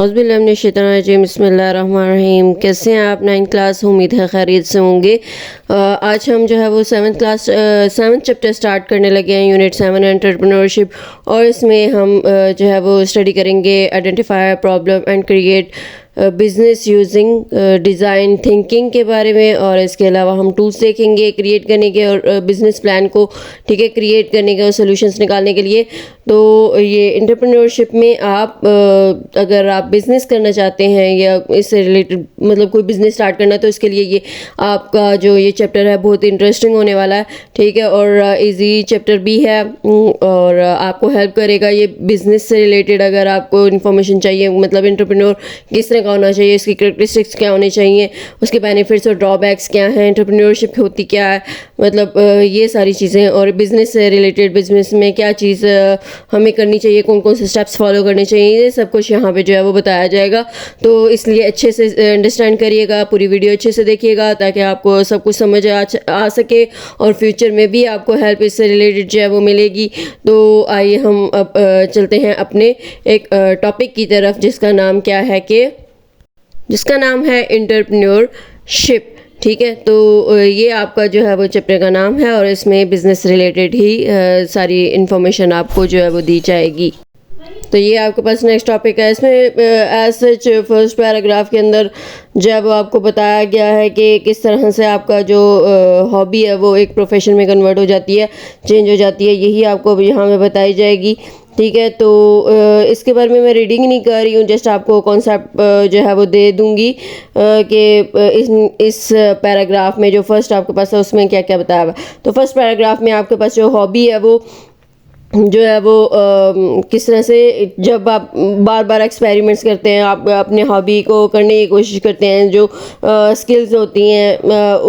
औज़ुबिल्लाहिमिनश्शैतानिर्रजीम बिस्मिल्लाहिर्रहमानिर्रहीम। कैसे हैं आप? 9th क्लास, उम्मीद है खैरियत से होंगे। आज हम जो है वो 7th चैप्टर स्टार्ट करने लगे हैं, यूनिट 7 एंटरप्रेन्योरशिप। और इसमें हम जो है वो स्टडी करेंगे identify problem and create business using design thinking के बारे में। और इसके अलावा हम टूल्स देखेंगे क्रिएट करने के और बिज़नेस प्लान को क्रिएट करने के और सोल्यूशंस निकालने के लिए। तो ये एंटरप्रेन्योरशिप में आप अगर आप बिज़नेस करना चाहते हैं या इससे रिलेटेड मतलब कोई बिज़नेस स्टार्ट करना, तो इसके लिए ये आपका जो ये चैप्टर है बहुत इंटरेस्टिंग होने वाला है। ठीक है, और इजी चैप्टर भी है और आपको हेल्प करेगा ये बिज़नेस से रिलेटेड। अगर आपको इन्फॉर्मेशन चाहिए मतलब एंटरप्रेन्योर किस तरह का होना चाहिए, इसकी कैरेक्टरिस्टिक्स क्या होनी चाहिए, उसके बेनिफिट्स और ड्रॉबैक्स क्या हैं, एंटरप्रेन्योरशिप होती क्या है, मतलब ये सारी चीज़ें। और बिज़नेस से रिलेटेड बिज़नेस में क्या चीज़ हमें करनी चाहिए, कौन कौन से स्टेप्स फॉलो करने चाहिए, ये सब कुछ यहाँ पे जो है वो बताया जाएगा। तो इसलिए अच्छे से अंडरस्टैंड करिएगा, पूरी वीडियो अच्छे से देखिएगा ताकि आपको सब कुछ समझ आ सके और फ्यूचर में भी आपको हेल्प इससे रिलेटेड जो है वो मिलेगी। तो आइए हम अब चलते हैं अपने एक टॉपिक की तरफ जिसका नाम है एंटरप्रेन्योरशिप। ठीक है, तो ये आपका जो है वो चैप्टर का नाम है और इसमें बिज़नेस रिलेटेड ही सारी इन्फॉर्मेशन आपको जो है वो दी जाएगी। तो ये आपके पास नेक्स्ट टॉपिक है। इसमें एज सच फर्स्ट पैराग्राफ के अंदर जब आपको बताया गया है कि किस तरह से आपका जो हॉबी है वो एक प्रोफेशन में कन्वर्ट हो जाती है, चेंज हो जाती है, यही आपको यहाँ पे बताई जाएगी। ठीक है, तो इसके बारे में मैं रीडिंग नहीं कर रही हूँ, जस्ट आपको कॉन्सेप्ट जो है वो दे दूँगी कि इस पैराग्राफ में जो फर्स्ट आपके पास है उसमें क्या क्या बताया हुआ। तो फर्स्ट पैराग्राफ में आपके पास जो हॉबी है वो जो है वो किस तरह से जब आप बार बार एक्सपेरिमेंट्स करते हैं, आप अपने हॉबी को करने की कोशिश करते हैं, जो स्किल्स होती हैं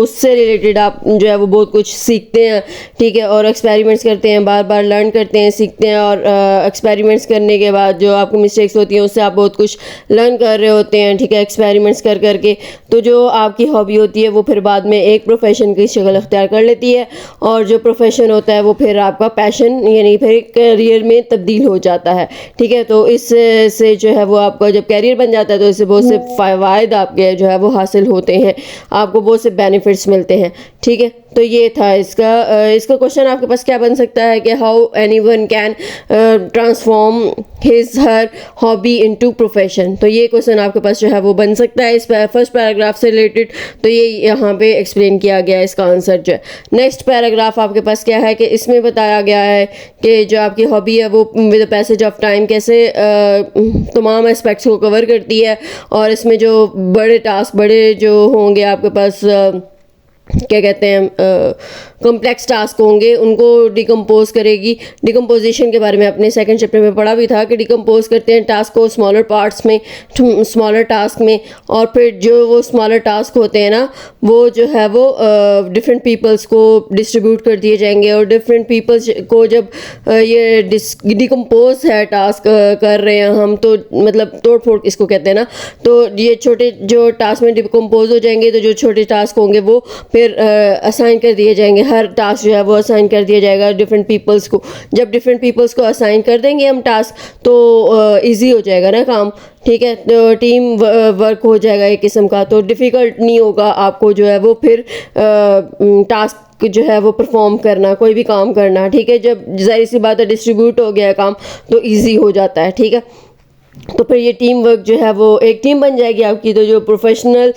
उससे रिलेटेड आप जो है वो बहुत कुछ सीखते हैं। ठीक है, और एक्सपेरिमेंट्स करते हैं, बार बार लर्न करते हैं, सीखते हैं और एक्सपेरिमेंट्स करने के बाद जो आपको मिस्टेक्स होती हैं उससे आप बहुत कुछ लर्न कर रहे होते हैं। ठीक है, एक्सपेरिमेंट्स कर करके तो जो आपकी हॉबी होती है वो फिर बाद में एक प्रोफेशन की शक्ल अख्तियार कर लेती है और जो प्रोफेशन होता है वो फिर आपका पैशन यानी फिर करियर में तब्दील हो जाता है। ठीक है, तो इससे जो है वो आपका जब करियर बन जाता है तो इससे बहुत से फ़वाइद आपके जो है वो हासिल होते हैं, आपको बहुत से बेनिफिट्स मिलते हैं। ठीक है, तो ये था इसका क्वेश्चन आपके पास क्या बन सकता है कि how anyone can transform his her hobby into profession. तो ये क्वेश्चन आपके पास जो है वो बन सकता है इस फर्स्ट पैराग्राफ से रिलेटेड। तो ये यहाँ पे एक्सप्लेन किया गया है इसका आंसर जो है। नेक्स्ट पैराग्राफ आपके पास क्या है कि इसमें बताया गया है कि जो आपकी हॉबी है वो with the passage of time कैसे तमाम एस्पेक्ट्स को कवर करती है। और इसमें जो बड़े टास्क बड़े जो होंगे आपके पास क्या कहते हैं कॉम्प्लेक्स टास्क होंगे उनको डिकम्पोज करेगी। डिकम्पोजिशन के बारे में अपने सेकंड चैप्टर में पढ़ा भी था कि डिकम्पोज करते हैं टास्क को स्मॉलर पार्ट्स में, स्मॉलर टास्क में। और फिर जो वो स्मॉलर टास्क होते हैं ना वो जो है वो डिफरेंट पीपल्स को डिस्ट्रीब्यूट कर दिए जाएंगे। और डिफरेंट पीपल्स को जब ये डिकम्पोज है टास्क कर रहे हैं हम, तो मतलब तोड़ फोड़ इसको कहते हैं ना, तो ये छोटे जो टास्क में डिकम्पोज हो जाएंगे तो जो छोटे टास्क होंगे वो फिर असाइन कर दिए जाएंगे। हर टास्क जो है वो असाइन कर दिया जाएगा डिफरेंट पीपल्स को। जब डिफरेंट पीपल्स को असाइन कर देंगे हम टास्क तो इजी हो जाएगा ना काम। ठीक है, तो टीम वर्क हो जाएगा एक किस्म का, तो डिफ़िकल्ट नहीं होगा आपको जो है वो फिर टास्क जो है वो परफॉर्म करना, कोई भी काम करना। ठीक है, जब ज़ाहिर सी बात है डिस्ट्रीब्यूट हो गया काम तो इजी हो जाता है। ठीक है, तो फिर ये टीम वर्क जो है वो एक टीम बन जाएगी आपकी। तो जो प्रोफेशनल्स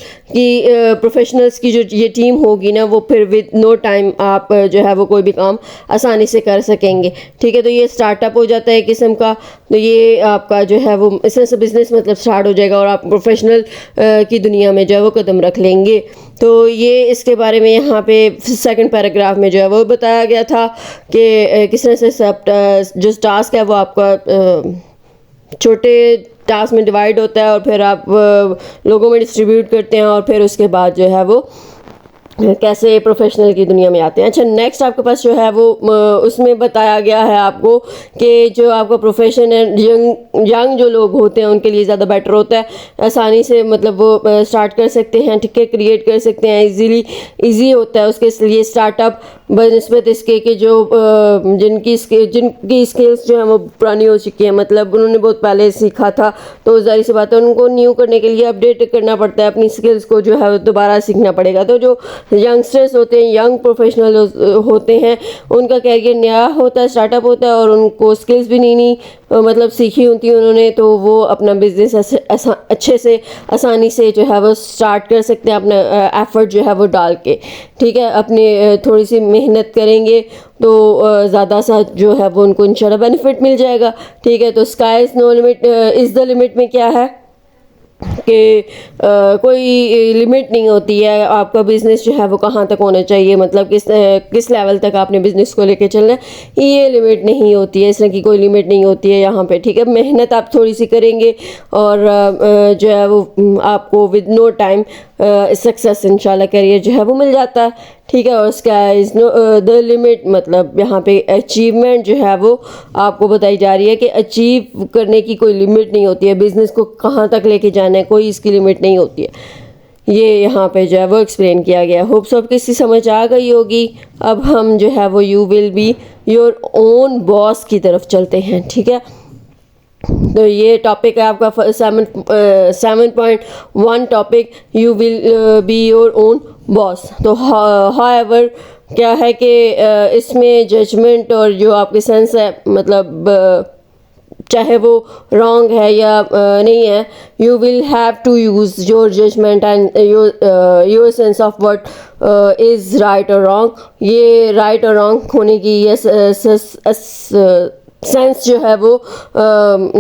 की जो ये टीम होगी ना वो फिर विद नो टाइम आप जो है वो कोई भी काम आसानी से कर सकेंगे। ठीक है, तो ये स्टार्टअप हो जाता है एक किस्म का। तो ये आपका जो है वो इस तरह से बिज़नेस मतलब स्टार्ट हो जाएगा और आप प्रोफेशनल की दुनिया में जो है वो कदम रख लेंगे। तो ये इसके बारे में यहाँ पे सेकंड पैराग्राफ में जो है वो बताया गया था कि किस तरह से सब जो टास्क है वो आपका छोटे टास्क में डिवाइड होता है और फिर आप लोगों में डिस्ट्रीब्यूट करते हैं और फिर उसके बाद जो है वो कैसे प्रोफेशनल की दुनिया में आते हैं। अच्छा, नेक्स्ट आपके पास जो है वो उसमें बताया गया है आपको कि जो आपका प्रोफेशन है यंग जो लोग होते हैं उनके लिए ज़्यादा बेटर होता है, आसानी से मतलब वो स्टार्ट कर सकते हैं, ठीक है, क्रिएट कर सकते हैं, इजी होता है उसके लिए स्टार्टअप बनस्बत इसके कि जो जिनकी स्किल्स जो है वो पुरानी हो चुकी है, मतलब उन्होंने बहुत पहले सीखा था, तो ज़ाहिर सी बात है उनको न्यू करने के लिए अपडेट करना पड़ता है, अपनी स्किल्स को जो है दोबारा सीखना पड़ेगा। तो जो यंगस्टर्स होते हैं, यंग प्रोफेशनल होते हैं, उनका कैरियर नया होता है, स्टार्टअप होता है और उनको स्किल्स भी नहीं मतलब सीखी होती हैं उन्होंने, तो वो अपना बिजनेस अच्छे से आसानी से जो है वो स्टार्ट कर सकते हैं, अपना एफर्ट जो है वो डाल के, ठीक है, अपने थोड़ी सी मेहनत करेंगे तो ज़्यादा सा जो है वो उनको इंशाल्लाह बेनिफिट मिल जाएगा, ठीक है। तो sky is no limit, is the limit में क्या है कि कोई लिमिट नहीं होती है, आपका बिज़नेस जो है वो कहाँ तक होना चाहिए, मतलब किस लेवल तक आपने बिज़नेस को लेके चलना है, ये लिमिट नहीं होती है, इस तरह की कोई लिमिट नहीं होती है यहाँ पे, ठीक है। मेहनत आप थोड़ी सी करेंगे और जो है वो आपको विद नो टाइम सक्सेस इंशाल्लाह करियर जो है वो मिल जाता है, ठीक है। और उसका इज़ नो द लिमिट, मतलब यहाँ पे अचीवमेंट जो है वो आपको बताई जा रही है कि अचीव करने की कोई लिमिट नहीं होती है, बिज़नेस को कहाँ तक लेके जाना है कोई इसकी लिमिट नहीं होती है, ये यहाँ पे जो है वो एक्सप्लेन किया गया। होप सो आपको इसकी समझ आ गई होगी। अब हम जो है वो you will be your own boss की तरफ चलते हैं, ठीक है। तो ये टॉपिक है आपका 7.1 topic, you will be your own boss. तो हाउएवर क्या है कि इसमें जजमेंट और जो आपके सेंस है, मतलब चाहे वो रॉन्ग है या नहीं है, you will have to use your judgement and your sense of what is right और रॉन्ग। ये राइट और रॉन्ग होने की ये सेंस जो है वो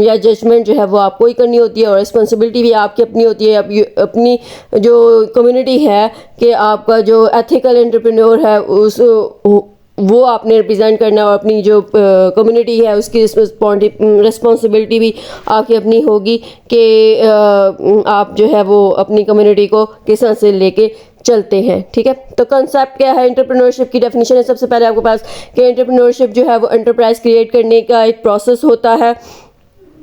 या जजमेंट जो है वो आपको ही करनी होती है, और रिस्पॉन्सिबिलिटी भी आपकी अपनी होती है, अपनी जो कम्युनिटी है कि आपका जो एथिकल एंटरप्रेन्योर है उस वो आपने रिप्रेजेंट करना, और अपनी जो कम्युनिटी है उसकी रिस्पॉन्सिबिलिटी भी आपकी अपनी होगी कि आप जो है वो अपनी कम्युनिटी को किस तरह से लेके चलते हैं, ठीक है। तो कंसेप्ट क्या है, एंटरप्रेन्योरशिप की डेफिनेशन है सबसे पहले आपके पास कि एंटरप्रेन्योरशिप जो है वो एंटरप्राइज क्रिएट करने का एक प्रोसेस होता है,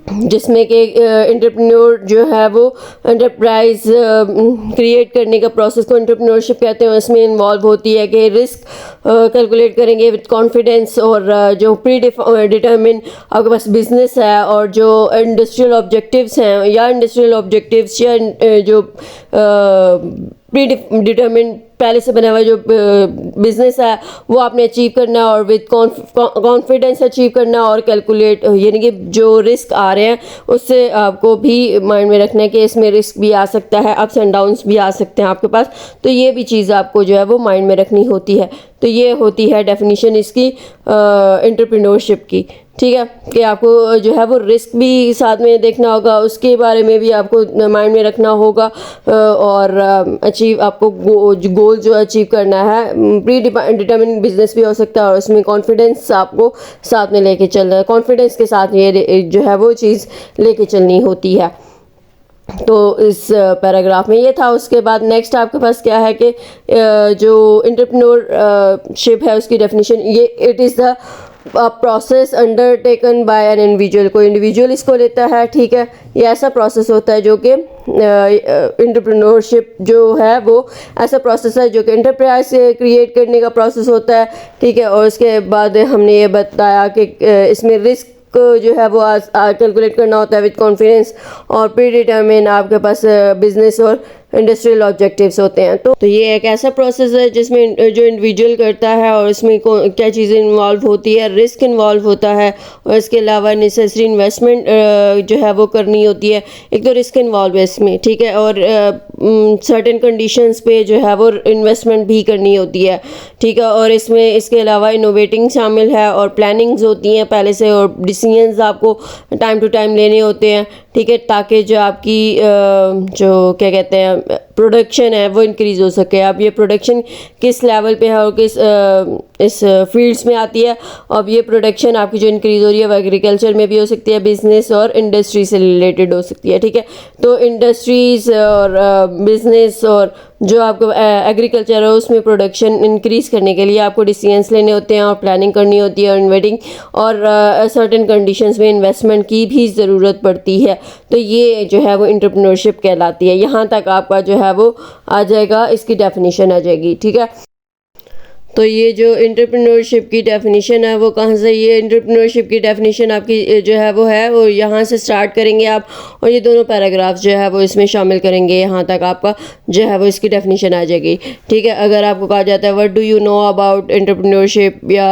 जिसमें कि एंटरप्रेन्योर जो है वो एंटरप्राइज क्रिएट करने का प्रोसेस को एंटरप्रेन्योरशिप कहते हैं। इसमें इन्वॉल्व होती है कि रिस्क कैलकुलेट करेंगे विद कॉन्फिडेंस, और जो प्री डिटर्मिन आपके पास बिजनेस है और जो इंडस्ट्रियल ऑब्जेक्टिव्स हैं या जो प्री डिटर्मिन पहले से बना हुआ जो बिजनेस है वो आपने अचीव करना, और विद कॉन्फिडेंस अचीव करना, और कैलकुलेट यानी कि जो रिस्क आ रहे हैं उससे आपको भी माइंड में रखना है कि इसमें रिस्क भी आ सकता है, अप्स एंड डाउन्स भी आ सकते हैं आपके पास, तो ये भी चीज़ आपको जो है वो माइंड में रखनी होती है। तो ये होती है डेफिनेशन इसकी एंटरप्रेन्योरशिप की, ठीक है, कि आपको जो है वो रिस्क भी साथ में देखना होगा, उसके बारे में भी आपको माइंड में रखना होगा, और अचीव आपको गोल जो अचीव करना है, प्री डिटर्मिन बिजनेस भी हो सकता है, और उसमें कॉन्फिडेंस आपको साथ में लेके चलना है, कॉन्फिडेंस के साथ ये जो है वो चीज़ लेके चलनी होती है। तो इस पैराग्राफ में ये था। उसके बाद नेक्स्ट आपके पास क्या है कि जो एंटरप्रेन्योरशिप है उसकी डेफिनेशन ये, it is the process undertaken by an individual, कोई इंडिविजुअल इसको लेता है, ठीक है। ये ऐसा प्रोसेस होता है जो कि एंटरप्रेन्योरशिप जो है वो ऐसा प्रोसेस है जो कि एंटरप्राइज से क्रिएट करने का प्रोसेस होता है, ठीक है। और उसके बाद हमने ये बताया कि इसमें रिस्क जो है वो कैलकुलेट करना होता है विद कॉन्फिडेंस, और प्री डिटर्मिन आपके पास बिजनेस और इंडस्ट्रियल ऑब्जेक्टिव्स होते हैं। तो ये एक ऐसा प्रोसेस है जिसमें जो इंडिविजुअल करता है और इसमें क्या चीज़ें इन्वॉल्व होती है, रिस्क इन्वॉल्व होता है, और इसके अलावा नेसेसरी इन्वेस्टमेंट जो है वो करनी होती है। एक तो रिस्क इन्वॉल्व है इसमें, ठीक है, और सर्टेन कंडीशंस पे जो है वो इन्वेस्टमेंट भी करनी होती है, ठीक है। और इसमें इसके अलावा इनोवेटिंग शामिल है, और प्लानिंग्स होती हैं पहले से, और डिसीजंस आपको टाइम टू टाइम लेने होते हैं, ठीक है, ताकि जो आपकी जो क्या कहते हैं प्रोडक्शन है वो इंक्रीज़ हो सके। अब ये प्रोडक्शन किस लेवल पे है और किस इस फील्ड्स में आती है। अब ये प्रोडक्शन आपकी जो इंक्रीज़ हो रही है वो एग्रीकल्चर में भी हो सकती है, बिज़नेस और इंडस्ट्री से रिलेटेड हो सकती है, ठीक है। तो इंडस्ट्रीज़ और बिज़नेस और जो आपको एग्रीकल्चर है उसमें प्रोडक्शन इंक्रीज़ करने के लिए आपको डिसीजंस लेने होते हैं और प्लानिंग करनी होती है और इन्वेटिंग और सर्टेन कंडीशंस में इन्वेस्टमेंट की भी ज़रूरत पड़ती है। तो ये जो है वो एंटरप्रेन्योरशिप कहलाती है। यहाँ तक आपका जो है वो आ जाएगा, इसकी डेफिनेशन आ जाएगी, ठीक है। तो ये जो एंटरप्रेन्योरशिप की डेफिनेशन है वो कहाँ से, ये एंटरप्रेन्योरशिप की डेफिनेशन आपकी जो है वो है, और यहाँ से स्टार्ट करेंगे आप और ये दोनों पैराग्राफ जो है वो इसमें शामिल करेंगे, यहाँ तक आपका जो है वो इसकी डेफिनेशन आ जाएगी, ठीक है। अगर आपको कहा जाता है what do you know about entrepreneurship या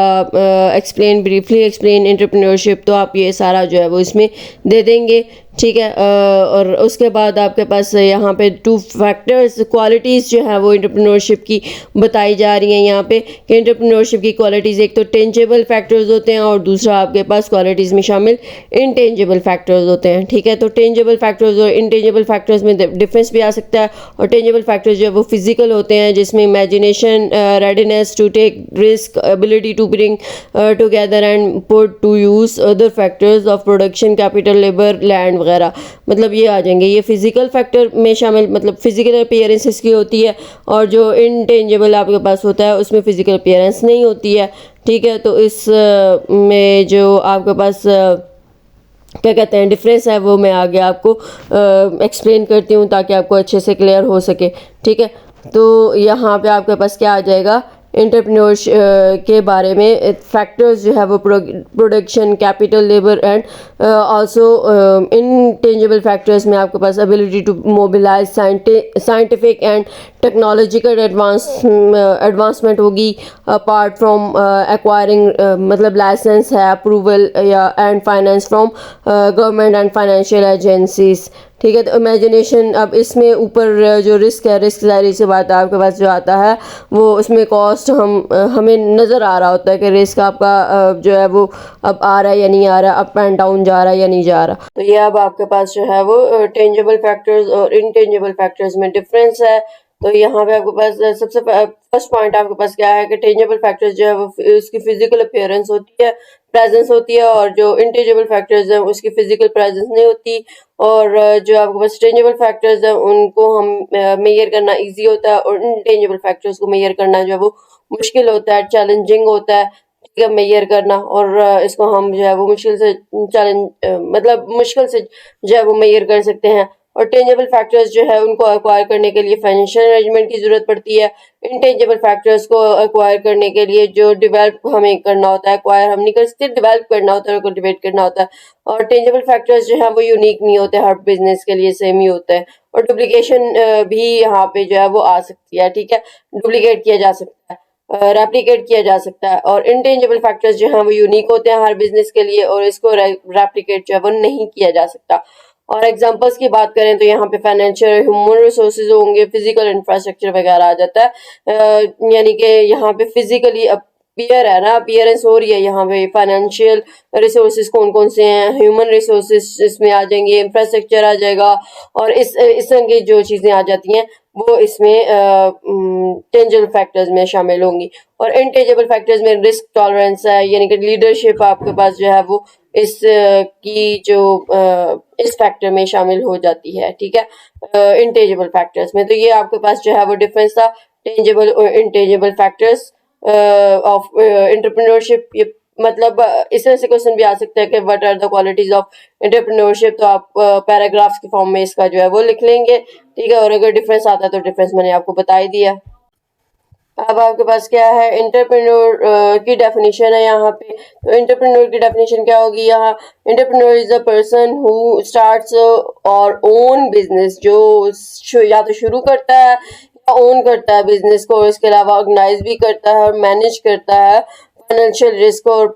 एक्सप्लेन ब्रीफली एक्सप्लेन एंटरप्रेन्योरशिप, तो आप ये सारा जो है वो इसमें दे देंगे, ठीक है। और उसके बाद आपके पास यहाँ पे 2 फैक्टर्स क्वालिटीज़ जो है वो एंटरप्रेन्योरशिप की बताई जा रही हैं यहाँ पे, कि एंटरप्रेन्योरशिप की क्वालिटीज़ एक तो टेंजेबल फैक्टर्स होते हैं और दूसरा आपके पास क्वालिटीज़ में शामिल इनटेंजेबल फैक्टर्स होते हैं, ठीक है। तो टेंजेबल फैक्टर्स और इनटेंजेबल फैक्टर्स में डिफरेंस भी आ सकता है। और टेंजेबल फैक्टर्स जो है वो फिजिकल होते हैं, जिसमें imagination, readiness to take risk, ability to bring together and put to use other factors of production, capital, labour, land वगैरह, मतलब ये आ जाएंगे। ये फिजिकल फैक्टर में शामिल, मतलब फिजिकल अपीयरेंस इसकी होती है, और जो इनटेंजेबल आपके पास होता है उसमें फिजिकल अपीयरेंस नहीं होती है, ठीक है। तो इस में जो आपके पास क्या कहते हैं डिफरेंस है वो मैं आगे आपको एक्सप्लेन करती हूँ ताकि आपको अच्छे से क्लियर हो सके, ठीक है। तो यहाँ पे आपके पास क्या आ जाएगा, एंटरप्रेन्योरशिप के बारे में फैक्टर्स जो है वो production, capital, labour and also intangible factors में आपके पास ability to mobilise scientific and technological advancement होगी, अपार्ट फ्रॉम एक्वायरिंग, मतलब लाइसेंस है, अप्रूवल या and finance from government and financial agencies, ठीक है। तो इमेजिनेशन, अब इसमें ऊपर जो रिस्क है, रिस्क ज़ाहिर सी बात है आपके पास जो आता है वो उसमें कॉस्ट हमें नज़र आ रहा होता है कि रिस्क आपका जो है वो अब आ रहा है या नहीं आ रहा, अप एंड डाउन जा रहा है या नहीं जा रहा। तो ये अब आपके पास जो है वो टेंजेबल फैक्टर्स और इनटेंजेबल फैक्टर्स में डिफरेंस है। तो यहाँ पे आपके पास सबसे फर्स्ट पॉइंट आपके पास क्या है कि टेंजेबल फैक्टर्स जो है वो उसकी फिजिकल अपीयरेंस होती है, प्रेजेंस होती है, और जो इंटेंजेबल फैक्टर्स हैं उसकी फिजिकल प्रेजेंस नहीं होती। और जो आपके पास टेंजेबल फैक्टर्स हैं उनको हम मेजर करना इजी होता है, और इनटेंजेबल फैक्टर्स को मेजर करना जो है वो मुश्किल होता है, चैलेंजिंग होता है, ठीक है, मेजर करना। और इसको हम जो है वो मुश्किल से मतलब मुश्किल से जो है वो मेजर कर सकते हैं। और टेंजेबल फैक्टर्स जो है उनको एक्वायर करने के लिए फाइनेंशियल अरेंजमेंट की जरूरत पड़ती है। इनटेंजेबल फैक्टर्स को एक्वायर करने के लिए जो डेवलप हमें करना होता है, एक्वायर हम नहीं कर सकते, डेवलप करना होता है, कल्टीवेट करना होता है। और टेंजेबल फैक्टर्स जो है वो यूनिक नहीं होते, हर बिजनेस के लिए सेम ही होता है। और डुप्लीकेशन भी यहाँ पे जो है वो आ सकती है, ठीक है, डुप्लीकेट किया जा सकता है, रेप्लिकेट किया जा सकता है। और इनटेंजेबल फैक्टर्स जो हैं वो यूनिक होते हैं हर बिजनेस के लिए, और इसको रेप्लिकेट जो है वो नहीं किया जा सकता। और एग्जांपल्स की बात करें तो यहाँ पे फाइनेंशियल, ह्यूमन रिसोर्सेज होंगे, फिजिकल इंफ्रास्ट्रक्चर वगैरह आ जाता है। यानी कि यहाँ पे फिजिकली अपीयर है ना, अपीयरेंस हो रही है, यहाँ पे फाइनेंशियल रिसोर्सेज कौन कौन से हैं, ह्यूमन रिसोर्सेज इसमें आ जाएंगे, इंफ्रास्ट्रक्चर आ जाएगा, और इस तरह की जो चीजें आ जाती हैं वो इसमें टेंजेबल फैक्टर्स में शामिल होंगी। और इनटेंजेबल फैक्टर्स में रिस्क टॉलरेंस है, यानी कि लीडरशिप आपके पास जो है वो इस की जो इस फैक्टर में शामिल हो जाती है, ठीक है, इनटेंजेबल फैक्टर्स में। तो ये आपके पास जो है वो डिफरेंस था टेंजेबल और इनटेंजेबल फैक्टर्स ऑफ एंटरप्रेन्योरशिप। ये मतलब इस तरह से क्वेश्चन भी आ सकता है कि what are the qualities of entrepreneurship, तो आप पैराग्राफ्स के फॉर्म में इसका जो है वो लिख लेंगे, ठीक है। और अगर डिफरेंस आता है तो डिफरेंस मैंने आपको बता ही दिया। अब आपके पास क्या है, एंटरप्रेन्योर की डेफिनेशन है यहाँ पे। तो एंटरप्रेन्योर की डेफिनेशन क्या होगी यहाँ, entrepreneur is a person who starts और ओन बिजनेस, जो या तो शुरू करता है या ओन करता है बिजनेस को, और इसके अलावा ऑर्गेनाइज भी करता है और मैनेज करता है फाइनेंशियल रिस्क, और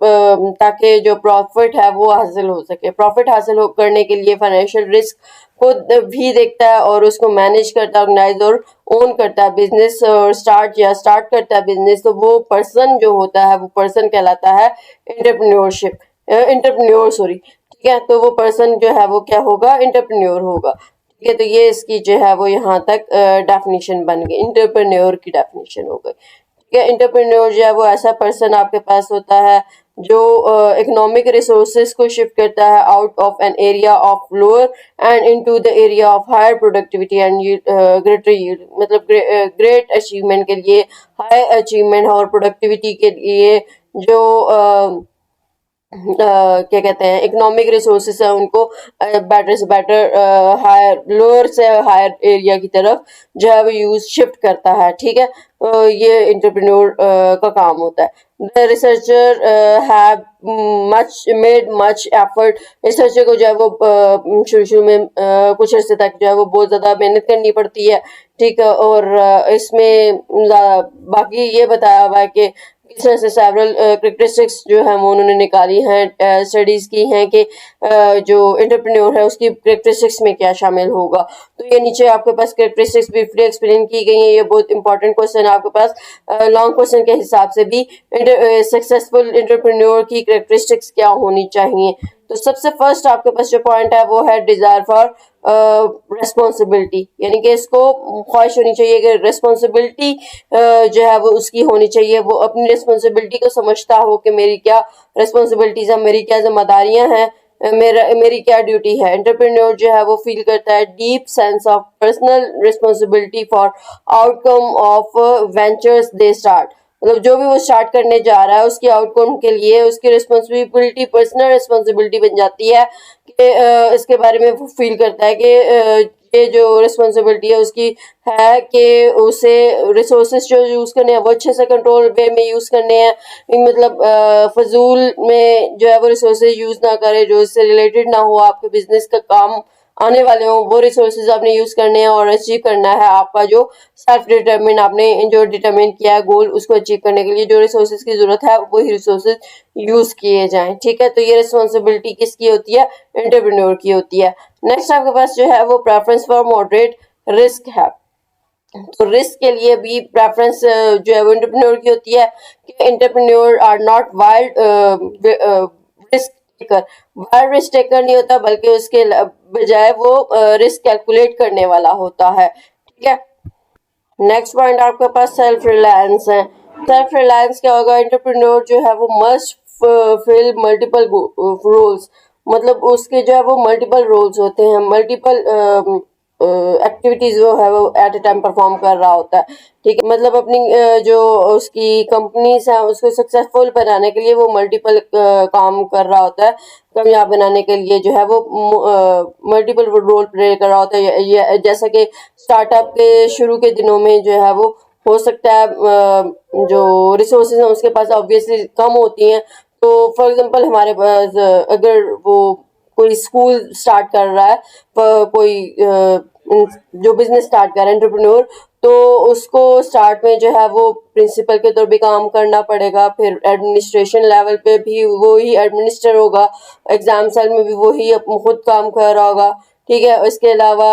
ताकि जो प्रॉफिट है वो हासिल हो सके। प्रॉफिट हासिल करने के लिए फाइनेंशियल रिस्क को भी देखता है और उसको मैनेज करता है, ऑर्गेनाइज और ओन करता है बिजनेस, और स्टार्ट करता है बिजनेस। तो वो पर्सन जो होता है वो पर्सन कहलाता है एंटरप्रेन्योर, सॉरी, ठीक है। तो वो पर्सन जो है वो क्या होगा, एंटरप्रेन्योर होगा, ठीक है। तो ये इसकी जो है वो यहाँ तक डेफिनेशन बन गई, एंटरप्रेन्योर की डेफिनेशन हो गई, ठीक है। एंटरप्रेन्योर जो है वो ऐसा पर्सन आपके पास होता है जो इकोनॉमिक रिसोर्सेज को शिफ्ट करता है out of an area of lower and into the area of higher productivity and greater yield, मतलब ग्रेट अचीवमेंट के लिए, हाई अचीवमेंट और प्रोडक्टिविटी के लिए जो क्या कहते हैं इकोनॉमिक रिसोर्सेस है उनको बेटर से बेटर हायर लोअर से हायर एरिया की तरफ जो है वो यूज शिफ्ट करता है। ठीक है, ये इंटरप्रेन्योर का काम होता है। The researcher have much made much effort, researcher को जो है वो शुरू में कुछ अर्से तक जो है वो बहुत ज़्यादा मेहनत करनी पड़ती है। ठीक है, और इसमें बाकी ये बताया हुआ है कि इस तरह से सेवरल करेक्टरिस्टिक्स जो है वो उन्होंने निकाली हैं, स्टडीज की हैं कि जो एंटरप्रेन्योर है उसकी करेक्टरिस्टिक्स में क्या शामिल होगा। तो ये नीचे आपके पास करेक्टरिस्टिक्स ब्रीफली एक्सप्लेन की गई हैं। ये बहुत इंपॉर्टेंट क्वेश्चन है आपके पास लॉन्ग क्वेश्चन के हिसाब से भी। सक्सेसफुल एंटरप्रेन्योर की करेक्टरिस्टिक्स क्या होनी चाहिए। तो सबसे फर्स्ट आपके पास जो पॉइंट है वो है डिजायर फॉर रिस्पॉन्सिबिलिटी, यानी कि इसको ख्वाहिश होनी चाहिए कि रिस्पॉन्सिबिलिटी जो है वो उसकी होनी चाहिए, वो अपनी रिस्पॉन्सिबिलिटी को समझता हो कि मेरी क्या रिस्पॉन्सिबिलिटीज है, मेरी क्या जिम्मेदारियां हैं, मेरी क्या ड्यूटी है। एंटरप्रेन्योर जो है वो फील करता है deep sense of personal responsibility for outcome of ventures they start, मतलब जो भी वो स्टार्ट करने जा रहा है उसकी आउटकम के लिए उसकी रिस्पॉन्सिबिलिटी पर्सनल रिस्पॉन्सिबिलिटी बन जाती है कि इसके बारे में वो फील करता है कि ये जो रिस्पॉन्सिबिलिटी है उसकी है कि उसे रिसोर्सेज जो यूज़ करने हैं वो अच्छे से कंट्रोल वे में यूज़ करने हैं, मतलब फजूल में जो है वो रिसोर्सेज यूज़ ना करे जो इससे रिलेटेड ना हो, आपके बिजनेस का काम आने वाले हो वो रिसोर्सेज आपने यूज़ करने हैं और अचीव करना है आपका जो सेल्फ डिटरमिन आपने जो डिटरमिन किया है गोल उसको अचीव करने के लिए जो रिसोर्सेज की जरूरत है वही रिसोर्सेज यूज़ किए जाएं। ठीक है, तो ये रिस्पॉन्सिबिलिटी किसकी होती है, एंटरप्रेन्योर की होती है। नेक्स्ट आपके पास जो है वो प्रेफरेंस फॉर मॉडरेट रिस्क है। तो रिस्क के लिए भी प्रेफरेंस जो है वो एंटरप्रेन्योर की होती है कि entrepreneur are not wild risk taker, wild risk taker नहीं होता बल्कि उसके बजाय वो रिस्क कैलकुलेट करने वाला होता है। ठीक है, नेक्स्ट पॉइंट आपके पास सेल्फ रिलायंस है। सेल्फ रिलायंस क्या होगा, एंटरप्रेन्योर जो है वो मस्ट फिल मल्टीपल रोल्स, मतलब उसके जो है वो मल्टीपल रोल्स होते हैं, मल्टीपल एक्टिविटीज जो है वो एट ए टाइम परफॉर्म कर रहा होता है। ठीक है, मतलब अपनी जो उसकी कंपनीज है उसको सक्सेसफुल बनाने के लिए वो मल्टीपल काम कर रहा होता है, कामयाब बनाने के लिए जो है वो मल्टीपल रोल प्ले कर रहा होता है। ये जैसा कि स्टार्टअप के शुरू के दिनों में जो है वो हो सकता है जो रिसोर्सेज हैं उसके पास ऑब्वियसली कम होती हैं। तो फॉर एग्जांपल हमारे पास अगर वो कोई स्कूल स्टार्ट कर रहा है, कोई जो बिजनेस स्टार्ट कर रहा है एंटरप्रेन्योर, तो उसको स्टार्ट में जो है वो प्रिंसिपल के तौर पे काम करना पड़ेगा, फिर एडमिनिस्ट्रेशन लेवल पे भी वो ही एडमिनिस्टर होगा, एग्जाम सेल में भी वो ही खुद काम कर रहा होगा। ठीक है, इसके अलावा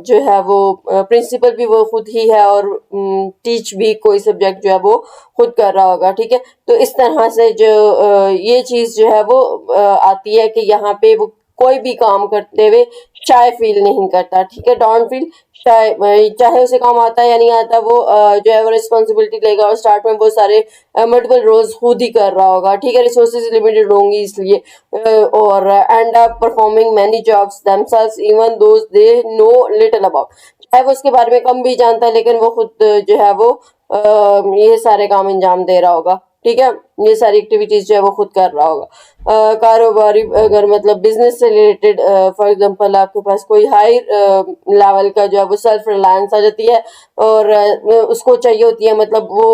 जो है वो प्रिंसिपल भी वो खुद ही है और टीच भी कोई सब्जेक्ट जो है वो खुद कर रहा होगा। ठीक है, तो इस तरह से जो ये चीज़ जो है वो आती है कि यहाँ पे वो कोई भी काम करते हुए शाय फील नहीं करता। ठीक है, डोंट फील शाय, चाहे उसे काम आता है या नहीं आता वो जो है वो रिस्पॉन्सिबिलिटी लेगा और स्टार्ट में बहुत सारे मल्टीपल रोल्स खुद ही कर रहा होगा। ठीक है, रिसोर्सेज लिमिटेड होंगी इसलिए और and up performing many jobs themselves even those they know little about, चाहे वो उसके बारे में कम भी जानता है लेकिन वो खुद जो है वो ये सारे काम अंजाम दे रहा होगा। ठीक है, ये सारी एक्टिविटीज जो है वो खुद कर रहा होगा। कारोबारी अगर मतलब बिजनेस से रिलेटेड फॉर एग्जांपल आपके पास कोई हाई लेवल का जो है वो सेल्फ रिलायंस आ जाती है और उसको चाहिए होती है, मतलब वो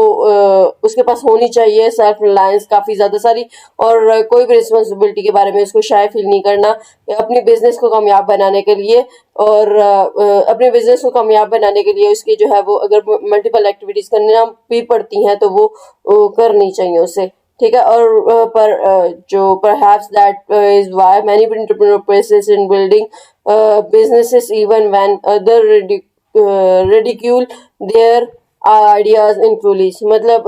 उसके पास होनी चाहिए सेल्फ रिलायंस काफ़ी ज़्यादा सारी, और कोई भी रिस्पॉन्सिबिलिटी के बारे में उसको शाय फील नहीं करना अपनी बिजनेस को कामयाब बनाने के लिए। और अपने बिजनेस को कामयाब बनाने के लिए उसकी जो है वो अगर मल्टीपल एक्टिविटीज़ करना भी पड़ती हैं तो वो करनी चाहिए उसे। ठीक है, और पर जो perhaps that is why many entrepreneur persist in building businesses even when other ridicule their ideas in foolish, मतलब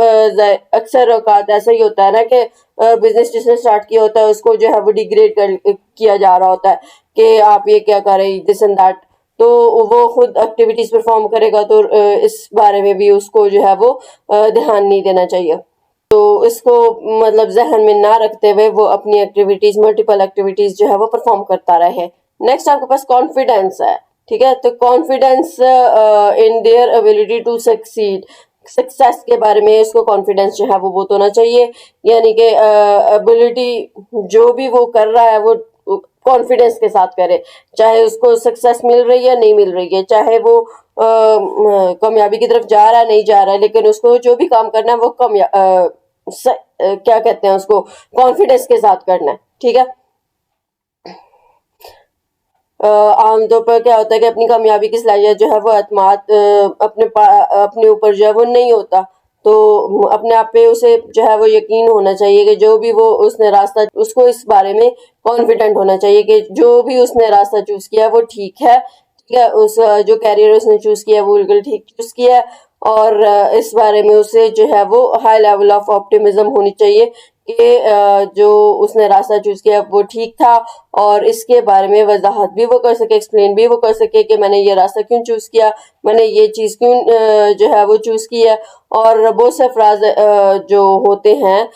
अक्सर औकात ऐसा ही होता है ना कि बिजनेस जिसने स्टार्ट किया होता है उसको जो है वो डिग्रेड किया जा रहा होता है कि आप ये क्या कर रहे दिस एंड दैट, तो वो खुद एक्टिविटीज परफॉर्म करेगा, तो इस बारे में भी उसको जो है वो ध्यान नहीं देना चाहिए। तो इसको मतलब जहन में ना रखते हुए वो अपनी एक्टिविटीज, मल्टीपल एक्टिविटीज जो है वो परफॉर्म करता रहे। नेक्स्ट आपके पास कॉन्फिडेंस है, ठीक है। तो confidence in their ability to succeed, success के बारे में इसको कॉन्फिडेंस जो है वो बहुत होना चाहिए, यानी कि एबिलिटी जो भी वो कर रहा है वो कॉन्फिडेंस के साथ करे, चाहे उसको सक्सेस मिल रही है नहीं मिल रही है, चाहे वो कामयाबी की तरफ जा रहा है नहीं जा रहा है, लेकिन उसको जो भी काम करना है वो क्या कहते हैं उसको कॉन्फिडेंस के साथ करना है, ठीक है। आमतौर पर क्या होता है कि अपनी कामयाबी की सलाहियत जो है वो एतमाद अपने ऊपर जो है वो नहीं होता, तो अपने आप पे उसे जो है वो यकीन होना चाहिए कि जो भी वो उसने रास्ता, उसको इस बारे में कॉन्फिडेंट होना चाहिए कि जो भी उसने रास्ता चूज किया वो ठीक है, ठीक है। उस जो कैरियर उसने चूज किया वो बिल्कुल ठीक चूज किया है, और इस बारे में उसे जो है वो हाई लेवल ऑफ ऑप्टिमिज्म होनी चाहिए कि जो उसने रास्ता चूज किया वो ठीक था, और इसके बारे में वजाहत भी वो कर सके, एक्सप्लेन भी वो कर सके कि मैंने ये रास्ता क्यों चूज किया, मैंने ये चीज क्यों जो है वो चूज की है। और बहुत से अफराज जो होते हैं,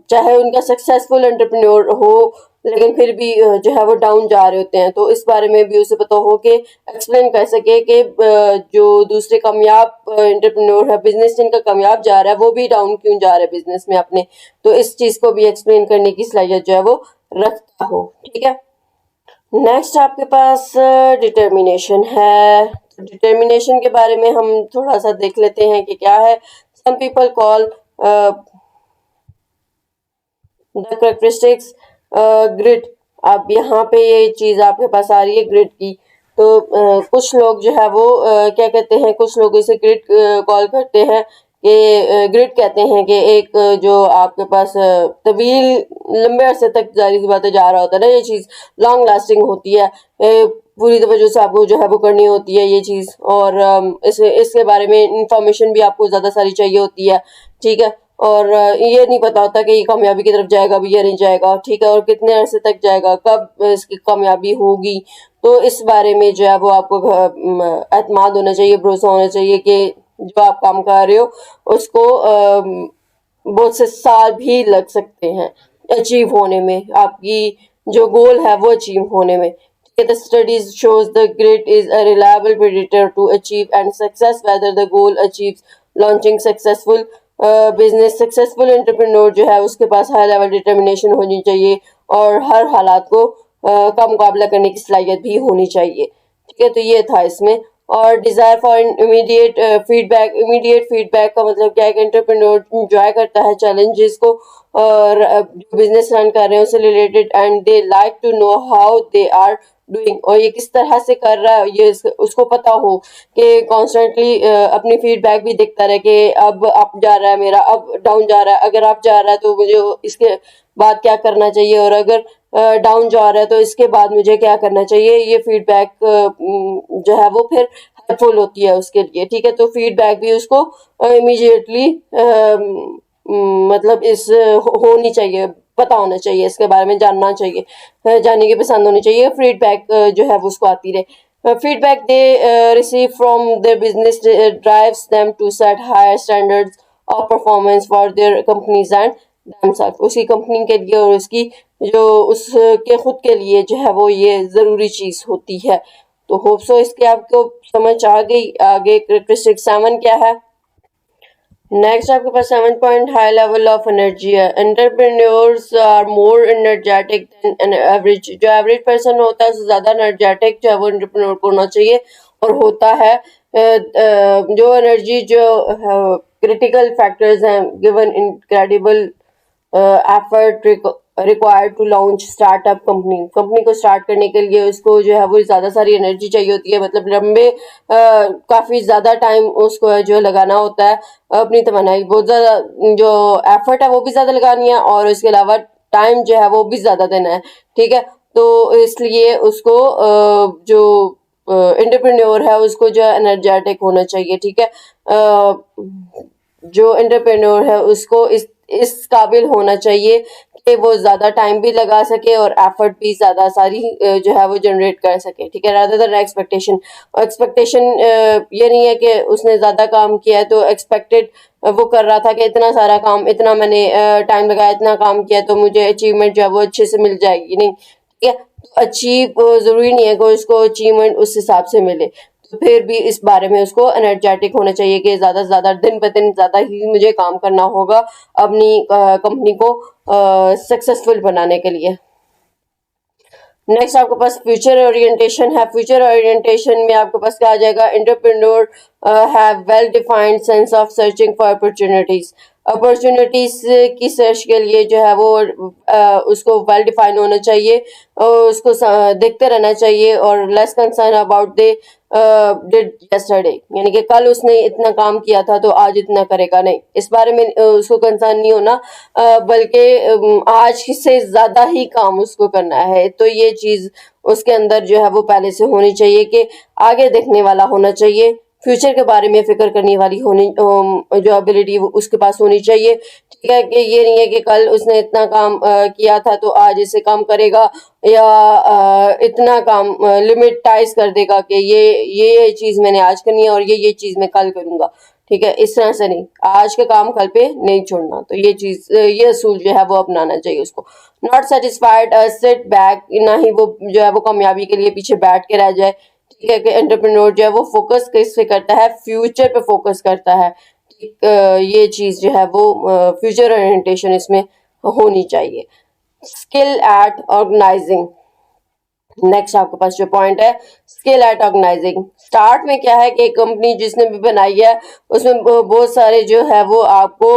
चाहे उनका सक्सेसफुल एंटरप्रेन्योर हो, लेकिन फिर भी जो है वो डाउन जा रहे होते हैं, तो इस बारे में भी उसे पता हो कि एक्सप्लेन कर सके कि जो दूसरे कामयाब एंटरप्रेन्योर है, बिजनेस जिनका कामयाब जा रहा है, वो भी डाउन क्यों जा रहा है बिजनेस में अपने, तो इस चीज को भी एक्सप्लेन करने की सलाहियत जो है वो रखता हो, ठीक है। नेक्स्ट आपके पास डिटर्मिनेशन है। डिटर्मिनेशन के बारे में हम थोड़ा सा देख लेते हैं कि क्या है। Some people call the characteristics grid. अब यहाँ पे ये चीज आपके पास आ रही है ग्रिड की, तो कुछ लोग जो है वो क्या कहते हैं, कुछ लोग इसे ग्रिड कॉल करते हैं कि ग्रिड कहते हैं कि एक जो आपके पास तवील लंबे अरसे तक जारी सी बातें जा रहा होता है ना, ये चीज लॉन्ग लास्टिंग होती है, पूरी तवज्जो से आपको जो है वो करनी होती है ये चीज, और इसके बारे में इंफॉर्मेशन भी आपको ज्यादा सारी चाहिए होती है, ठीक है। और ये नहीं पता होता कि ये कामयाबी की तरफ जाएगा भी या नहीं जाएगा, ठीक है, और कितने अरसे तक जाएगा, कब इसकी कामयाबी होगी। तो इस बारे में जो है वो आपको एतमाद होना चाहिए, भरोसा होना चाहिए कि जो आप काम कर रहे हो उसको बहुत से साल भी लग सकते हैं अचीव होने में, आपकी जो गोल है वो अचीव होने में। The studies shows the grit is a reliable predictor to achieve and success, whether the goal achieves launching successful business. Successful entrepreneur जो है उसके पास हाई लेवल डिटर्मिनेशन होनी चाहिए, और हर हालात को का मुकाबला करने की सलाहियत भी होनी चाहिए, ठीक है। तो ये था इसमें। और desire for immediate feedback. Immediate feedback का मतलब क्या है कि एंटरप्रेन्योर इंजॉय करता है चैलेंजेस को, और जो बिजनेस रन कर रहे हैं उससे related, and they like to know how they are doing, और ये किस तरह से कर रहा है ये उसको पता हो, कि कॉन्स्टेंटली अपनी फीडबैक भी देखता रहे कि अब अप जा रहा है मेरा, अब डाउन जा रहा है, अगर अप जा रहा है तो मुझे इसके बाद क्या करना चाहिए, और अगर डाउन जा रहा है तो इसके बाद मुझे क्या करना चाहिए। ये फीडबैक जो है वो फिर हेल्पफुल होती है उसके लिए, ठीक है। तो फीडबैक भी उसको इमीडिएटली मतलब होनी चाहिए, पता होना चाहिए, इसके बारे में जानना चाहिए, जानने की पसंद होनी चाहिए, फीडबैक जो है वो उसको आती रहे। Feedback they receive from their business drives them to set higher standards of performance for their companies and themselves. उसकी कंपनी के लिए और उसकी जो उसके खुद के लिए जो है वो ये जरूरी चीज होती है। तो होप सो इसके आपको समझ आ गई। आगे क्रिस्टिक 7 क्या है। नेक्स्ट आपके पास 7 point high level of energy है। Entrepreneurs are more energetic than an average. जो एवरेज पर्सन होता है उससे ज्यादा एनर्जेटिक जो है वो एंटरप्रेन्योर को होना चाहिए, और होता है। जो एनर्जी जो क्रिटिकल फैक्टर्स हैं given incredible effort required to launch startup company. Company को स्टार्ट करने के लिए उसको जो है वो ज्यादा सारी एनर्जी चाहिए होती है, मतलब लंबे काफी ज्यादा टाइम उसको जो लगाना होता है, अपनी तमन्नाई बहुत ज्यादा, जो एफर्ट है वो भी ज्यादा लगानी है, और उसके अलावा टाइम जो है वो भी ज्यादा देना है, ठीक है। तो इसलिए उसको जो एंटरप्रेन्योर है उसको जो एनर्जेटिक होना चाहिए, ठीक है। जो एंटरप्रेन्योर है उसको इस काबिल होना चाहिए कि वो ज़्यादा टाइम भी लगा सके और एफर्ट भी ज़्यादा सारी जो है वो जनरेट कर सके, ठीक है, रादर देन एक्सपेक्टेशन। एक्सपेक्टेशन ये नहीं है कि उसने ज़्यादा काम किया है तो एक्सपेक्टेड वो कर रहा था कि इतना सारा काम, इतना मैंने टाइम लगाया, इतना काम किया तो मुझे अचीवमेंट जो है वो अच्छे से मिल जाएगी, नहीं, ठीक है। अचीव ज़रूरी नहीं है कि उसको अचीवमेंट उस हिसाब से मिले, तो फिर भी इस बारे में उसको एनर्जेटिक होना चाहिए कि ज़्यादा से ज़्यादा दिन ब दिन ज़्यादा ही मुझे काम करना होगा अपनी कंपनी को सक्सेसफुल बनाने के लिए। नेक्स्ट आपके पास फ्यूचर ओरिएंटेशन है। फ्यूचर ओरिएंटेशन में आपके पास क्या आ जाएगा, entrepreneur have well defined sense of searching for opportunities. Opportunities की सर्च के लिए जो है वो उसको वेल डिफाइन होना चाहिए और उसको देखते रहना चाहिए और less concern about they did yesterday, यानी कि कल उसने इतना काम किया था तो आज इतना करेगा नहीं, इस बारे में उसको कंसर्न नहीं होना, बल्कि आज से ज्यादा ही काम उसको करना है। तो ये चीज उसके अंदर जो है वो पहले से होनी चाहिए कि आगे देखने वाला होना चाहिए, फ्यूचर के बारे में फिक्र करने वाली होनी जो एबिलिटी उसके पास होनी चाहिए, ठीक है, कि ये नहीं है कि कल उसने इतना काम किया था तो आज इसे काम करेगा या इतना काम लिमिटाइज कर देगा कि ये चीज मैंने आज करनी है और ये चीज मैं कल करूंगा, ठीक है, इस तरह से नहीं, आज का काम कल पे नहीं छोड़ना। तो ये चीज ये असूल जो है वो अपनाना चाहिए उसको। नॉट सेटिस्फाइड सिट बैक, ना ही वो जो है वो कामयाबी के लिए पीछे बैठ के रह जाए, ठीक है, कि एंटरप्रेन्योर जो है वो फोकस किस पे करता है, फ्यूचर पे फोकस करता है, ठीक, ये चीज जो है वो फ्यूचर ओरिएंटेशन इसमें होनी चाहिए। स्किल एट ऑर्गेनाइजिंग, नेक्स्ट आपके पास जो पॉइंट है, स्किल एट ऑर्गेनाइजिंग। स्टार्ट में क्या है कि कंपनी जिसने भी बनाई है उसमें बहुत सारे जो है वो आपको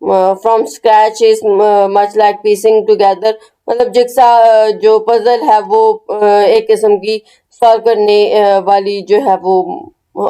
from scratch is much like piecing together, मतलब जिक्सा जो पजल है वो एक किस्म की सॉल्व करने वाली जो है वो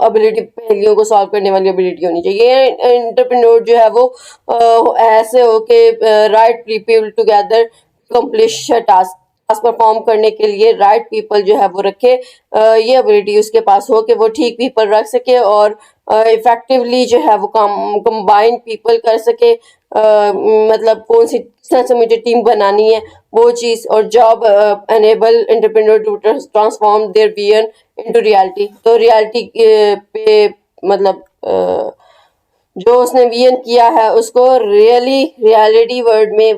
एबिलिटी, पहेलियों को सॉल्व करने वाली एबिलिटी होनी चाहिए। एंटरप्रेन्योर जो है वो ऐसे हो के right people together complete task, task perform करने के लिए राइट पीपल जो है वो रखे, ये एबिलिटी उसके पास हो कि वो ठीक पीपल रख सके और इफेक्टिवली जो है वो कंबाइंड पीपल कर सके, मतलब कौन सी किस तरह से मुझे टीम बनानी है वो चीज, और job enable entrepreneur to transform their vision into reality. Reality रियलिटी पे मतलब जो उसने विजन किया है उसको रियलिटी वर्ल्ड में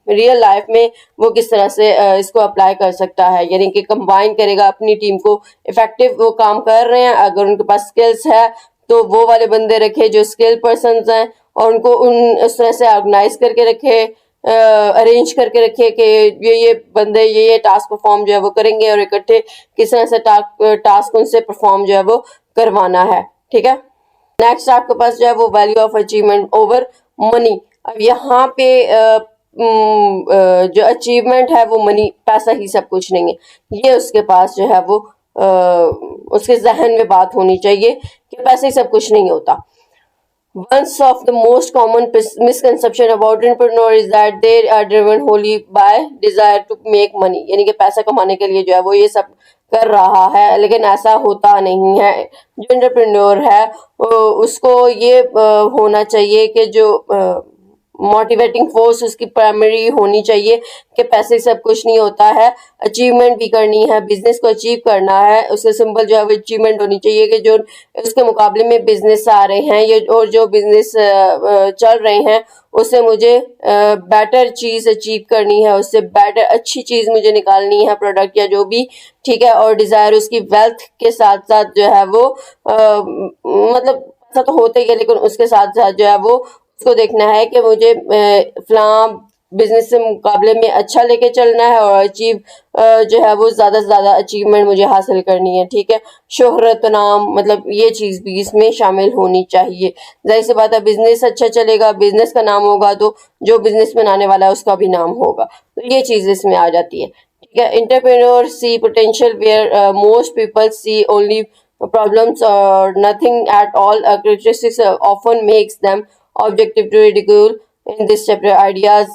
रियल लाइफ में वो किस तरह से इसको अप्लाई कर सकता है, यानी कि कंबाइन करेगा अपनी टीम को, इफेक्टिव वो काम कर रहे हैं, अगर उनके पास स्किल्स है तो वो वाले बंदे रखे जो स्किल पर्सन्स हैं और उनको उस तरह से ऑर्गेनाइज करके रखे, अरेंज करके रखे कि ये बंदे ये टास्क परफॉर्म जो है वो करेंगे और इकट्ठे किस तरह से टास्क उनसे परफॉर्म जो है वो करवाना है, ठीक है। नेक्स्ट आपके पास जो है वो value of achievement over money. अब यहाँ पे जो अचीवमेंट है वो मनी, पैसा ही सब कुछ नहीं है, ये उसके पास जो है वो उसके जहन में बात होनी चाहिए कि पैसे ही सब कुछ नहीं होता। One of the most common misconception about entrepreneur is that they are driven wholly by desire to make money, यानी कि पैसा कमाने के लिए जो है वो ये सब कर रहा है, लेकिन ऐसा होता नहीं है। जो एंटरप्रेन्योर है उसको ये होना चाहिए कि जो मोटिवेटिंग फोर्स उसकी प्राइमरी होनी चाहिए कि पैसे सब कुछ नहीं होता है, अचीवमेंट भी करनी है, बिजनेस को अचीव करना है, उसके सिंपल जो है वो अचीवमेंट होनी चाहिए कि जो उसके मुकाबले में बिजनेस आ रहे हैं ये और जो बिजनेस चल रहे हैं उससे मुझे बेटर चीज़ अचीव करनी है, उससे बेटर अच्छी चीज़ मुझे निकालनी है, प्रोडक्ट या जो भी, ठीक है, और डिज़ायर उसकी वेल्थ के साथ साथ जो है वो मतलब ऐसा तो होता ही है, लेकिन उसके साथ साथ जो है वो उसको देखना है कि मुझे फलां बिजनेस से मुकाबले में अच्छा लेके चलना है और अचीव जो है वो ज़्यादा से ज़्यादा अचीवमेंट मुझे हासिल करनी है, ठीक है। शोहरत, नाम, मतलब ये चीज़ भी इसमें शामिल होनी चाहिए। जाहिर सी बात है बिजनेस अच्छा चलेगा, बिजनेस का नाम होगा तो जो बिजनेस बनाने वाला है उसका भी नाम होगा, तो ये चीज़ इसमें आ जाती है, ठीक है। Entrepreneur see potential where most people see only problems or nothing at all. Characteristics often makes them objective to ridicule in this chapter ideas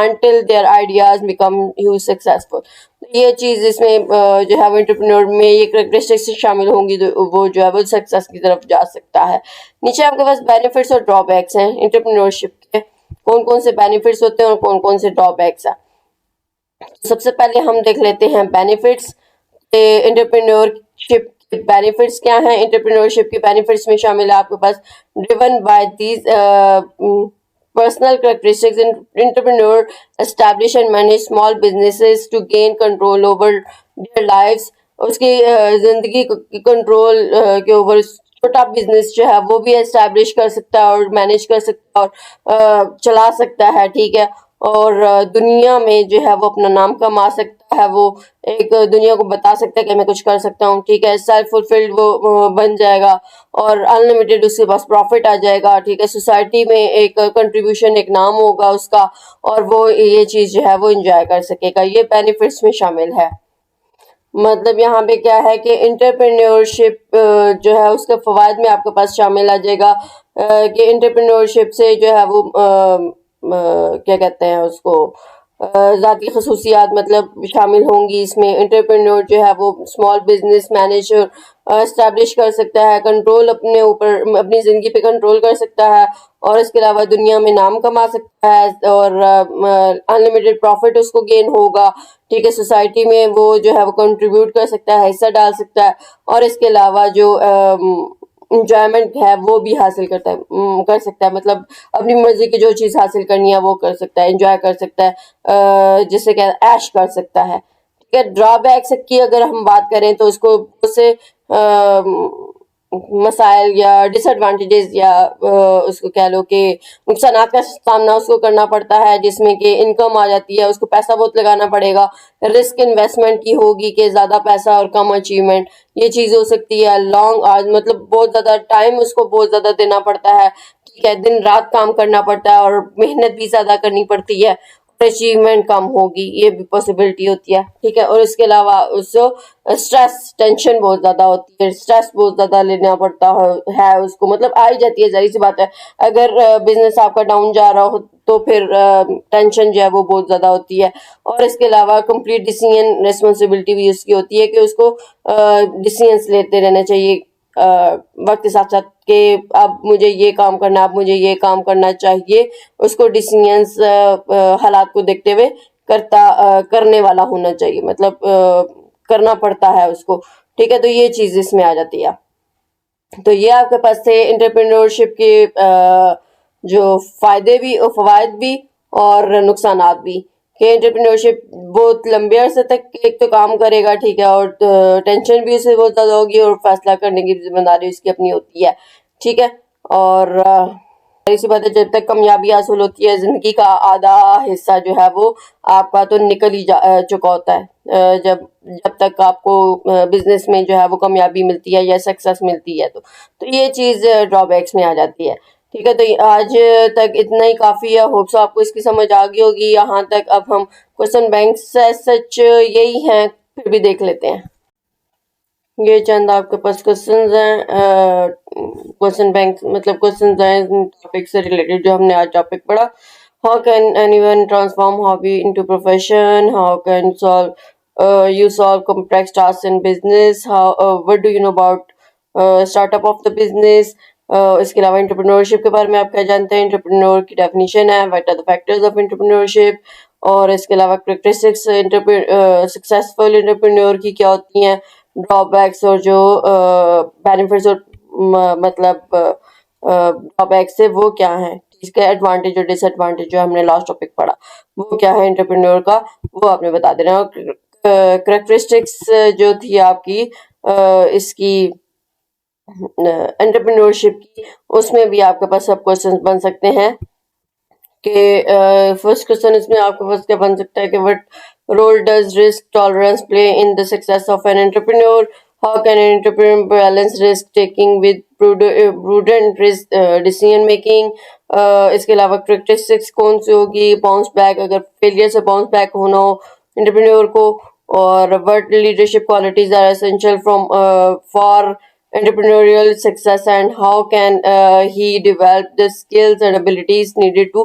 until their ideas become huge successful. ये चीज इसमें जो है वो एंटरप्रेन्योर में ये characteristics शामिल होंगी तो वो जो है वो सक्सेस की तरफ जा सकता है। नीचे आपके पास बेनिफिट्स और ड्रॉबैक्स हैं एंटरप्रेन्योरशिप के। कौन कौन से बेनिफिट्स होते हैं और कौन कौन से ड्रॉबैक्स है। सबसे पहले हम देख लेते हैं बेनिफिट्स। एंटरप्रेन्योरशिप के बेनिफिट्स क्या हैं। एंटरप्रेन्योरशिप के बेनिफिट्स में शामिल है आपके पास driven by these personal characteristics in entrepreneur establish and manage small businesses to gain control over their lives। उसकी जिंदगी की कंट्रोल के ओवर छोटा बिजनेस जो है वो भी एस्टैब्लिश कर सकता है और मैनेज कर सकता है और चला सकता है, ठीक है। और दुनिया में जो है वो अपना नाम कमा सकता है, वो एक दुनिया को बता सकता है कि मैं कुछ कर सकता हूँ, ठीक है। सेल्फ फुलफिल्ड वो बन जाएगा और अनलिमिटेड उसके पास प्रॉफिट आ जाएगा, ठीक है। सोसाइटी में एक कंट्रीब्यूशन, एक नाम होगा उसका और वो ये चीज़ जो है वो इंजॉय कर सकेगा। ये बेनिफिट्स में शामिल है। मतलब यहाँ पे क्या है कि इंटरप्रेन्योरशिप जो है उसके फवायद में आपके पास शामिल आ जाएगा कि इंटरप्रेन्योरशिप से जो है वो क्या कहते हैं उसको ज़ाती खसूसियात मतलब शामिल होंगी इसमें। एंटरप्रेन्योर जो है वो स्मॉल बिजनेस मैनेजर एस्टैब्लिश कर सकता है, कंट्रोल अपने ऊपर अपनी ज़िंदगी पे कंट्रोल कर सकता है और इसके अलावा दुनिया में नाम कमा सकता है और अनलिमिटेड प्रॉफिट उसको गेन होगा, ठीक है। सोसाइटी में वो जो है वो कंट्रीब्यूट कर सकता है, हिस्सा डाल सकता है और इसके अलावा जो इंजॉयमेंट है वो भी हासिल कर सकता है। मतलब अपनी मर्जी की जो चीज़ हासिल करनी है वो कर सकता है, एंजॉय कर सकता है, जिसे क्या ऐश कर सकता है, ठीक है। ड्रॉबैक्स की अगर हम बात करें तो उसको उससे मसाइल या डिसएडवांटेजेस या उसको कह लो कि नुकसानात का सामना उसको करना पड़ता है, जिसमें कि इनकम आ जाती है, उसको पैसा बहुत लगाना पड़ेगा, रिस्क इन्वेस्टमेंट की होगी कि ज़्यादा पैसा और कम अचीवमेंट, ये चीज़ हो सकती है। लॉन्ग आज मतलब बहुत ज़्यादा टाइम उसको बहुत ज़्यादा देना पड़ता है, ठीक है। दिन रात काम करना पड़ता है और मेहनत भी ज़्यादा करनी पड़ती है, अचीवमेंट कम होगी, ये भी पॉसिबिलिटी होती है, ठीक है। और इसके अलावा उसको स्ट्रेस टेंशन बहुत ज़्यादा होती है, स्ट्रेस बहुत ज़्यादा लेना पड़ता है उसको, मतलब आ ही जाती है, जाहिर सी बात है। अगर बिजनेस आपका डाउन जा रहा हो तो फिर टेंशन जो है वो बहुत ज़्यादा होती है। और इसके अलावा कंप्लीट डिसीजन रिस्पॉन्सिबिलिटी भी उसकी होती है कि उसको डिसीजंस लेते रहना चाहिए वक्त के साथ साथ कि अब मुझे ये काम करना, अब मुझे ये काम करना चाहिए। उसको डिसीजंस हालात को देखते हुए करने वाला होना चाहिए, मतलब करना पड़ता है उसको, ठीक है। तो ये चीज़ इसमें आ जाती है। तो ये आपके पास थे एंटरप्रेन्योरशिप के जो फायदे भी और फवायद भी और नुकसानात भी, कि एंटरप्रेन्योरशिप बहुत लंबे अरसे तक एक तो काम करेगा, ठीक है, और टेंशन भी उसे बहुत ज़्यादा होगी और फैसला करने की जिम्मेदारी उसकी अपनी होती है, ठीक है। और इसी बात है, जब तक कामयाबी हासिल होती है ज़िंदगी का आधा हिस्सा जो है वो आपका तो निकल ही चुका होता है। जब जब तक आपको बिजनेस में जो है वो कामयाबी मिलती है या सक्सेस मिलती है तो ये चीज़ ड्रॉबैक्स में आ जाती है, ठीक है। तो आज तक इतना ही काफ़ी है। होप सो आपको इसकी समझ आ गई होगी यहाँ तक। अब हम क्वेश्चन बैंक सच यही हैं, फिर भी देख लेते हैं। ये चंद आपके पास क्वेश्चंस हैं, क्वेश्चन बैंक मतलब क्वेश्चंस हैं टॉपिक से रिलेटेड जो हमने आज टॉपिक पढ़ा। How can anyone transform hobby into profession, how can you solve complex tasks in business, how what do you know about startup of the business। इसके अलावा entrepreneurship के बारे में आप क्या जानते हैं, एंटरप्रेन्योर की डेफिनेशन है, what are the factors of entrepreneurship, और इसके अलावा करैक्टरिस्टिक्स सक्सेसफुल एंटरप्रेन्योर की क्या होती हैं, ड्रॉबैक्स और जो बेनिफिट्स और मतलब ड्रॉबैक्स है वो क्या है, इसके एडवांटेज और डिसएडवांटेज जो हमने लास्ट टॉपिक पढ़ा वो क्या है एंटरप्रेन्योर का, वो आपने बता देना। करैक्टरिस्टिक्स जो थी आपकी इसकी एंटरप्रेन्योरशिप की, उसमें भी आपके पास सब क्वेश्चंस बन सकते हैं। कि फर्स्ट क्वेश्चन इसमें आपके पास क्या बन सकता है कि what role does risk tolerance play in the success of an entrepreneur, how can an entrepreneur balance risk taking with prudent decision making. इसके अलावा करैक्टरिस्टिक्स कौन सी होगी, बाउंस बैक, अगर फेलियर से बाउंस बैक होना हो एंटरप्रेन्योर को, और what leadership qualities are essential from for entrepreneurial success and how can he develop the skills and abilities needed to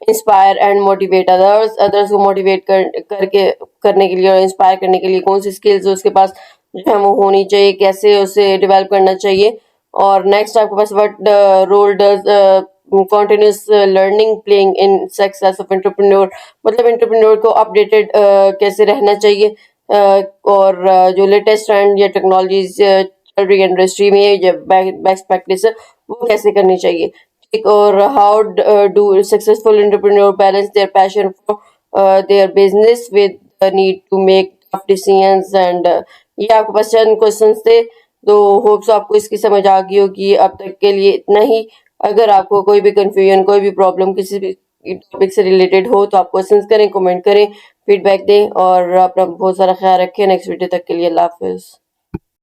inspire and motivate others को motivate करने के लिए और inspire करने के लिए कौन सी skills उसके पास जो है वो होनी चाहिए, कैसे उसे develop करना चाहिए। और next आपके पास what role does continuous learning playing in success of entrepreneur, मतलब entrepreneur को अपडेटेड कैसे रहना चाहिए, और जो लेटेस्ट ट्रेंड या टेक्नोलॉजीज चल रही है इंडस्ट्री में, या बेस्ट प्रैक्टिस है वो कैसे करनी चाहिए, ठीक। और how do successful entrepreneur balance their passion for their business with the need to make tough decisions and, ये आपके पास चंद क्वेश्चंस थे। तो होप्स आपको इसकी समझ आ गई होगी। अब तक के लिए इतना ही। अगर आपको कोई भी कंफ्यूजन, कोई भी प्रॉब्लम किसी भी टॉपिक से रिलेटेड हो तो आप क्वेश्चंस करें, कमेंट करें, फीडबैक दें, और अपना बहुत सारा ख्याल रखें। नेक्स्ट वीडियो तक के लिए अल्लाह हाफिज़।